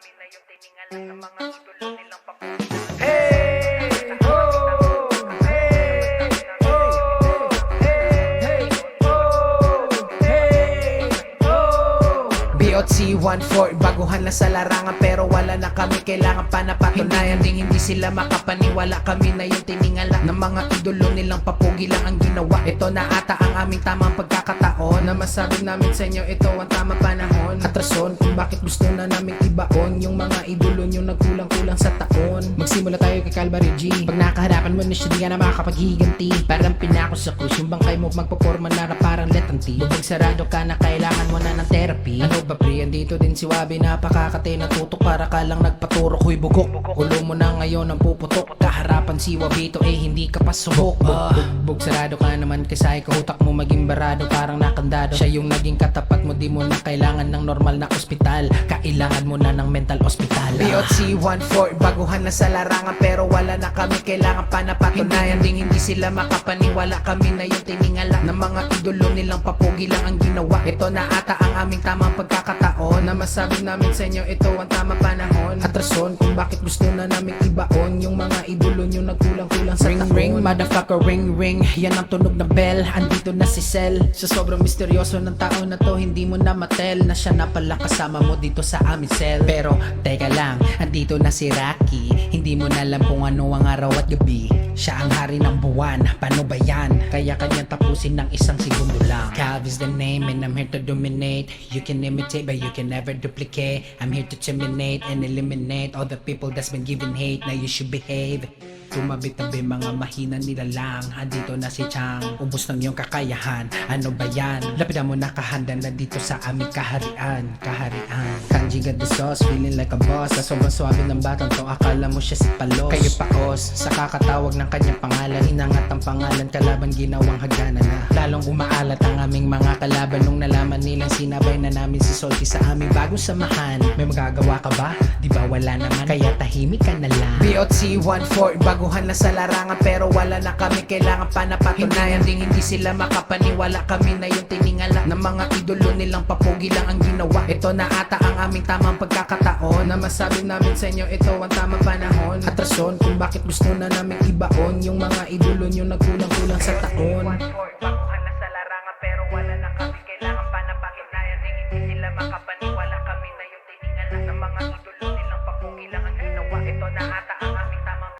kami na yung tiningalan ng mga idolo nilang papugilan. Hey! Oh! Hey! Oh! Hey! Oh! Hey! Oh! BOTC 14, baguhan lang sa larangan pero wala na kami kailangan pa na patunayan. Hindi sila makapaniwala, kami na yung tiningala ng mga idolo nilang papugi lang ang ginawa. Ito na ata ang aming tamang pagkakataon na masabi namin sa inyo ito ang tamang panahon at rason kung bakit gusto na namin ibaon yung mga idolo nyo nagkulang-kulang sa taon. Magsimula tayo kay Calvary G. Pag nakaharapan mo na siya, di ka na makakapaghiganti. Parang pinako sa cruise, yung bangkay mo magpaporma na parang letang T. Bubog sarado ka na kailangan mo na ng therapy. Ano ba pre, andito din si Wabi, napakakate na tutok para ka lang nagpaturok. Huy bugok, ulo mo na ngayon ang puputok. Kaharapan si Wabito eh hindi ka pa subok. Bug sarado ka naman kasi utak mo maging barado parang nakandado. Siya yung naging katapat mo, di mo na kailangan ng normal na ospital. Kailangan mo na ng mental hospital. BOTC 14, baguhan na sa larangan pero wala na kami kailangan pa na patunayan. Hindi sila makapaniwala, kami na yung tiningala ng mga idolo nilang papugi lang ang ginawa. Ito na ata ang aming tamang pagkakataon na masabi namin sa inyo ito ang tamang panahon at rason kung bakit gusto na namin ibaon yung mga idolo nyo nagkulang-kulang sa taon. Ring motherfucker ring ring, yan ang tunog ng bell. Andito na si Cell, sa sobrang misteryoso ng tao na to hindi mo na matel na siya na pala kasama mo dito sa amin cell. Pero teka lang, andito na si Rocky, hindi mo na alam kung ano ang araw at gabi. Siya ang hari ng buwan, paano ba yan? Kaya kanyang tapusin ng isang segundo lang. Calv is the name and I'm here to dominate. You can imitate but you can never duplicate. I'm here to terminate and eliminate all the people that's been giving hate. Now you should behave. Tumabit-tabi mga mahina nila lang. Andito na si Chang, ubos ng iyong kakayahan. Ano ba yan? Lapitan mo nakahanda na dito sa aming kaharian. Kaharian. Kanji got the sauce, feeling like a boss. Sa sobrang swabe ng batang to, akala mo siya si Palos. Kayo paos, sa kakatawag ng kanyang pangalan. Inangat ang pangalan, kalaban ginawang hagana na. Lalong umaalat ang aming mga kalaban nung nalaman nilang sinabay na namin si Salty sa aming bagong samahan. May magagawa ka ba? Di ba wala naman? Kaya tahimik ka na lang. BOTC 14, baguhan na sa larangan pero wala na kami kailangan pa na patunayan. Hindi sila makapaniwala, kami na yung tiningala ng mga idolo nilang papugi lang ang ginawa. Ito na ata ang aming tamang pagkakataon na masabi namin sa inyo ito ang tamang panahon at rason kung bakit gusto na namin ibaon yung mga idolo nyo nagkulang-kulang sa taon.